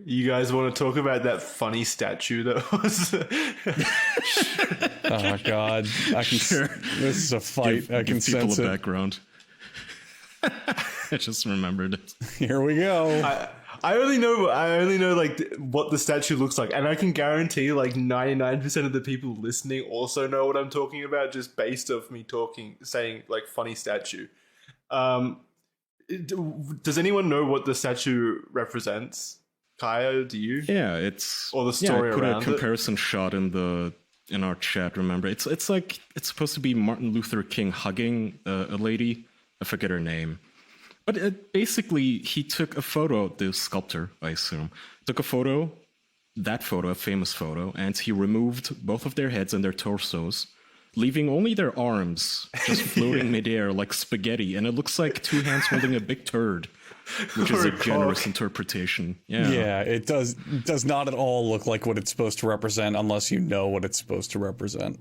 You guys want to talk about that funny statue that was? Oh God, I can. Sure. This is a fight. I can Give people sense a it. background. I just remembered it. Here we go. I only know like what the statue looks like, and I can guarantee like 99% of the people listening also know what I'm talking about just based off me saying like funny statue. Does anyone know what the statue represents? Kaya, do you? Yeah, it's or the story I put around a comparison shot in our chat. Remember, it's like it's supposed to be Martin Luther King hugging a lady. I forget her name, but basically he took a photo. The sculptor, I assume, took a photo, a famous photo, and he removed both of their heads and their torsos, leaving only their arms just floating midair like spaghetti, and it looks like two hands holding a big turd. Which is a generous interpretation. Yeah, it does not at all look like what it's supposed to represent unless you know what it's supposed to represent.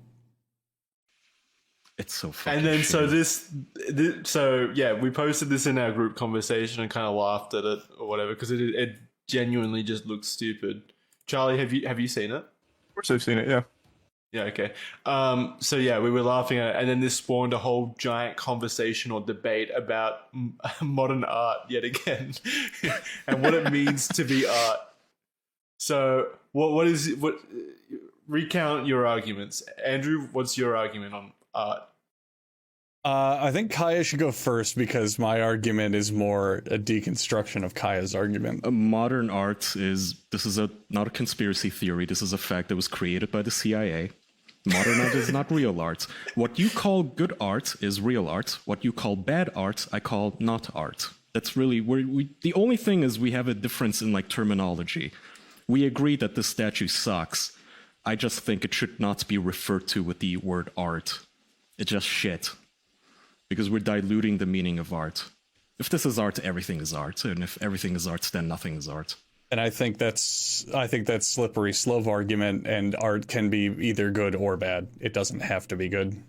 It's so fucking And then shitty. so yeah, we posted this in our group conversation and kind of laughed at it or whatever because it genuinely just looks stupid. Charlie, have you seen it? Of course I've seen it, yeah. Yeah, okay. So yeah, we were laughing at it, and then this spawned a whole giant conversation or debate about modern art yet again, and what it means to be art. So what recount your arguments, Andrew? What's your argument on art? I think Kaya should go first because my argument is more a deconstruction of Kaya's argument. Modern art is not a conspiracy theory. This is a fact that was created by the CIA. Modern art is not real art. What you call good art is real art. What you call bad art, I call not art. That's really the only thing is we have a difference in like terminology. We agree that the statue sucks. I just think it should not be referred to with the word art. It's just shit. Because we're diluting the meaning of art. If this is art, everything is art. And if everything is art, then nothing is art. And I think that's slippery slope argument, and art can be either good or bad. It doesn't have to be good.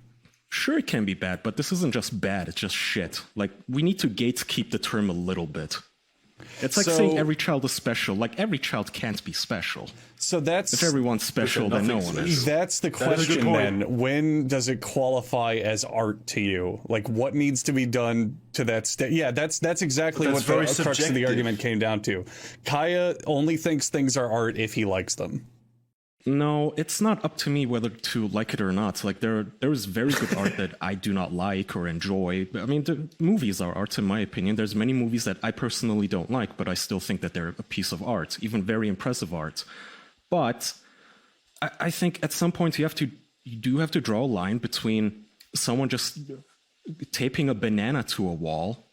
Sure, it can be bad, but this isn't just bad, it's just shit. Like, we need to gatekeep the term a little bit. It's like saying every child is special. Like, every child can't be special. So that's... If everyone's special, then no one is. That's the question then. When does it qualify as art to you? Like, what needs to be done to that state? Yeah, that's exactly what the crux of the argument came down to. Kaya only thinks things are art if he likes them. No, it's not up to me whether to like it or not. Like there is very good art that I do not like or enjoy. I mean, the movies are art in my opinion. There's many movies that I personally don't like, but I still think that they're a piece of art, even very impressive art. But I think at some point you do have to draw a line between someone just taping a banana to a wall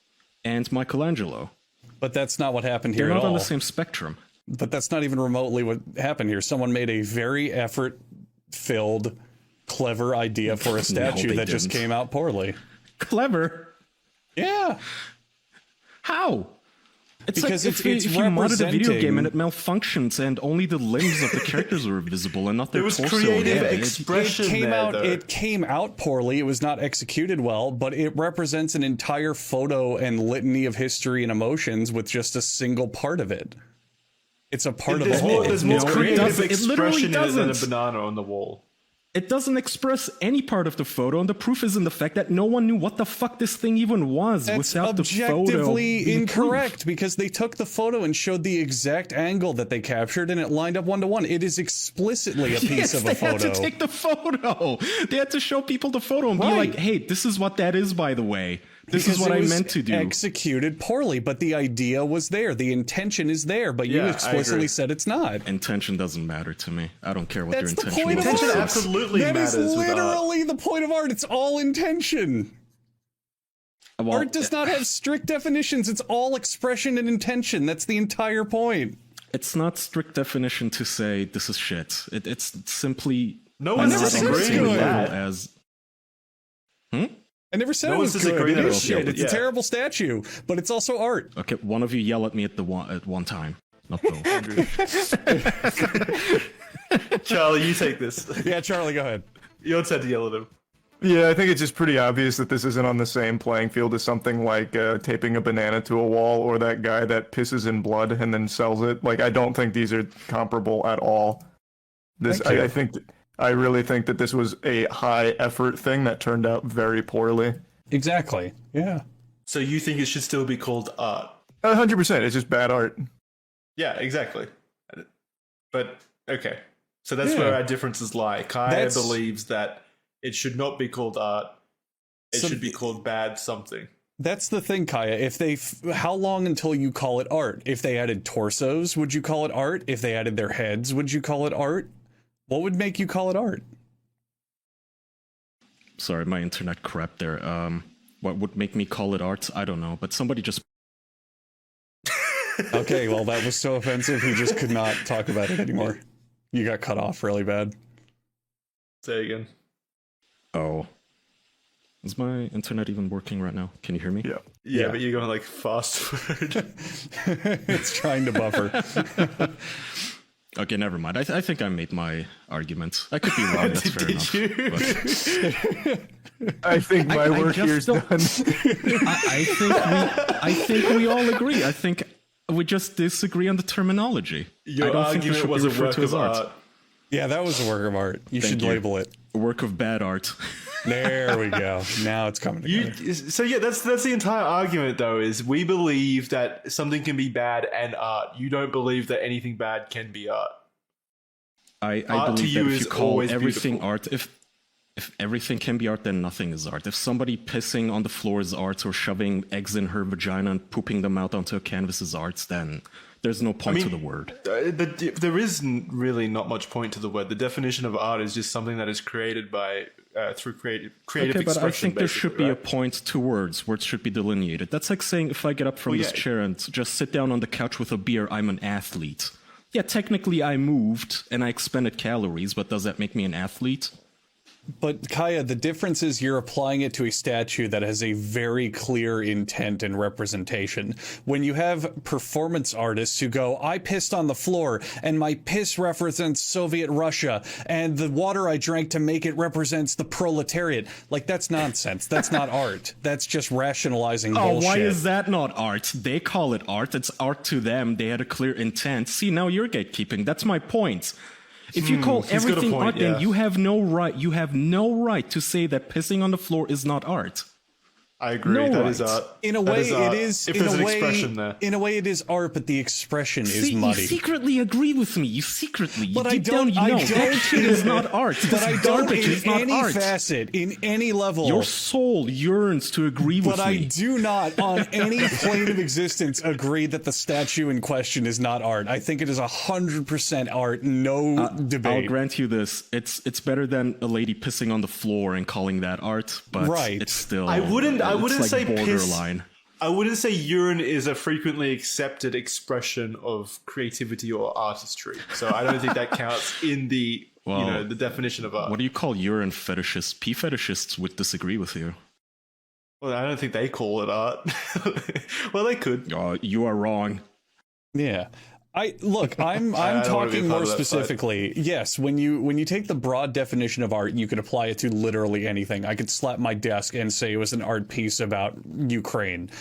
and Michelangelo. But that's not what happened here at all. They're not on the same spectrum. But that's not even remotely what happened here. Someone made a very effort-filled, clever idea for a statue that just came out poorly. Clever? Yeah. How? It's because like it's if you modded a video game and it malfunctions and only the limbs of the characters were visible and not their torso. There was creative expression It came out poorly. It was not executed well, but it represents an entire photo and litany of history and emotions with just a single part of it. It's a part of the whole. There's more creative expression in it than a banana on the wall. It doesn't express any part of the photo, and the proof is in the fact that no one knew what the fuck this thing even was without the photo. That's objectively incorrect because they took the photo and showed the exact angle that they captured, and it lined up 1-to-1. It is explicitly a piece of a photo. They had to take the photo. They had to show people the photo and be like, "Hey, this is what that is, by the way. This is what I meant to do." Executed poorly, but the idea was there. The intention is there, but you explicitly said it's not. Intention doesn't matter to me. I don't care what That's their the intention point was. of Intention art. absolutely That matters. is literally the point of art. It's all intention. Well, Art does not have strict definitions. It's all expression and intention. That's the entire point. It's not strict definition to say this is shit. It's simply no one's disagreeing with that. I never said it was good. It is shit. It's a terrible statue, but it's also art. Okay, one of you yell at me at one time. Not both. Charlie, you take this. Yeah, Charlie, go ahead. You're said to yell at him. Yeah, I think it's just pretty obvious that this isn't on the same playing field as something like taping a banana to a wall or that guy that pisses in blood and then sells it. Like, I don't think these are comparable at all. I really think that this was a high effort thing that turned out very poorly. Exactly. Yeah. So you think it should still be called art? 100%. It's just bad art. Yeah, exactly. But okay, so that's where our differences lie. Kaya believes that it should not be called art. It should be called bad something. That's the thing, Kaya. How long until you call it art? If they added torsos, would you call it art? If they added their heads, would you call it art? What would make you call it art? Sorry, my internet crap there. What would make me call it art? I don't know, but somebody just... Okay, well, that was so offensive, he just could not talk about it anymore. You got cut off really bad. Say it again. Oh. Is my internet even working right now? Can you hear me? Yeah, but you're going like fast forward. It's trying to buffer. Okay, never mind. I think I made my argument. I could be wrong. That's fair enough. I think my work here's done. I think we all agree. I think we just disagree on the terminology. Your argument was a work of art. Yeah, that was a work of art. You should label it. A work of bad art. There we go. Now it's coming together. So yeah, that's the entire argument, though, is we believe that something can be bad and art. You don't believe that anything bad can be art. I believe that if you call everything art, if everything can be art, then nothing is art. If somebody pissing on the floor is art, or shoving eggs in her vagina and pooping them out onto a canvas is art, then there's no point to the word. There is really not much point to the word. The definition of art is just something that is created by through creative expression. But I think there should be a point to words. Words should be delineated. That's like saying if I get up from this chair and just sit down on the couch with a beer, I'm an athlete. Yeah, technically I moved and I expended calories, but does that make me an athlete? But Kaya, the difference is you're applying it to a statue that has a very clear intent and representation. When you have performance artists who go, I pissed on the floor and my piss represents Soviet Russia and the water I drank to make it represents the proletariat. Like, that's nonsense. That's not art. That's just rationalizing bullshit. Why is that not art? They call it art. It's art to them. They had a clear intent. See, now you're gatekeeping. That's my point. If you call everything art, then you have no right. You have no right to say that pissing on the floor is not art. I agree. That is art. In a way, it is. If there's an expression there. In a way, it is art, but the expression is muddy. You secretly agree with me. You secretly. But deep down, you know that shit is not art. But I don't, in any facet, in any level. Your soul yearns to agree with me. But I do not, on any plane of existence, agree that the statue in question is not art. I think it is 100% art. No debate. I'll grant you this. It's better than a lady pissing on the floor and calling that art. But it's still. I wouldn't like say borderline. I wouldn't say urine is a frequently accepted expression of creativity or artistry. So I don't think that counts in the the definition of art. What do you call urine fetishists? Pee fetishists would disagree with you. Well, I don't think they call it art. Well, they could. You are wrong. Yeah. I'm talking more specifically. Yes, when you take the broad definition of art, you could apply it to literally anything. I could slap my desk and say it was an art piece about Ukraine.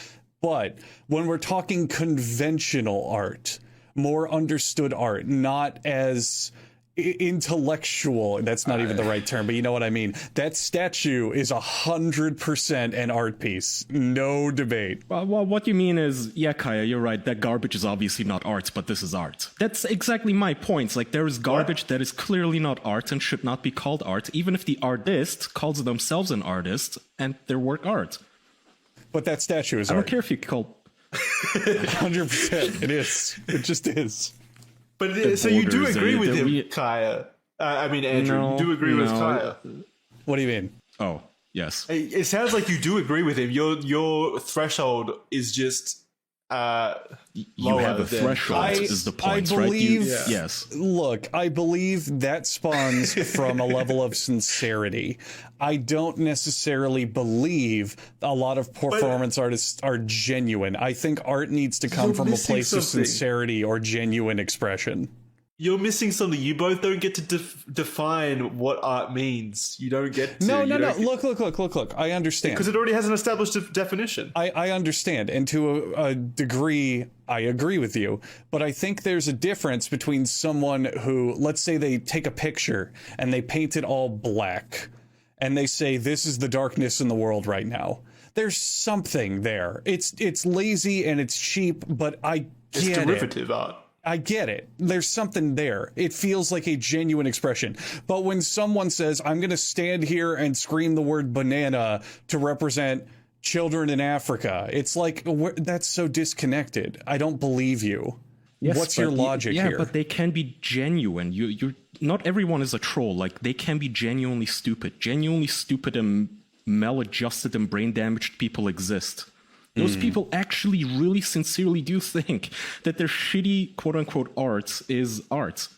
But when we're talking conventional art, more understood art, not as intellectual, that's not even the right term, but you know what I mean. That statue is 100% an art piece. No debate. Well, what you mean is, yeah, Kaya, you're right. That garbage is obviously not art, but this is art. That's exactly my point. Like, there is garbage that is clearly not art and should not be called art, even if the artist calls themselves an artist and their work art. But that statue is art. I don't care if you call... 100%. It is. It just is. But so you do agree with him, Kaya? I mean, Andrew, you do agree with Kaya? What do you mean? Oh, yes. It sounds like you do agree with him. Your threshold is just you have a threshold. Is the point, I believe, right? Yes. Look, I believe that spawns from a level of sincerity. I don't necessarily believe a lot of performance artists are genuine. I think art needs to come from a place of sincerity or genuine expression. You're missing something. You both don't get to define what art means. You don't get to. No. Look. I understand. Because it already has an established definition. I understand. And to a degree, I agree with you. But I think there's a difference between someone who, let's say they take a picture and they paint it all black and they say, this is the darkness in the world right now. There's something there. It's lazy and it's cheap, but I get it. It's derivative art. I get it. There's something there. It feels like a genuine expression. But when someone says, I'm going to stand here and scream the word banana to represent children in Africa, it's like, that's so disconnected. I don't believe you. Yes, what's your logic here? Yeah, but they can be genuine. You're not everyone is a troll. Like, they can be genuinely stupid. Genuinely stupid and maladjusted and brain damaged people exist. Those people actually really sincerely do think that their shitty quote-unquote art is art.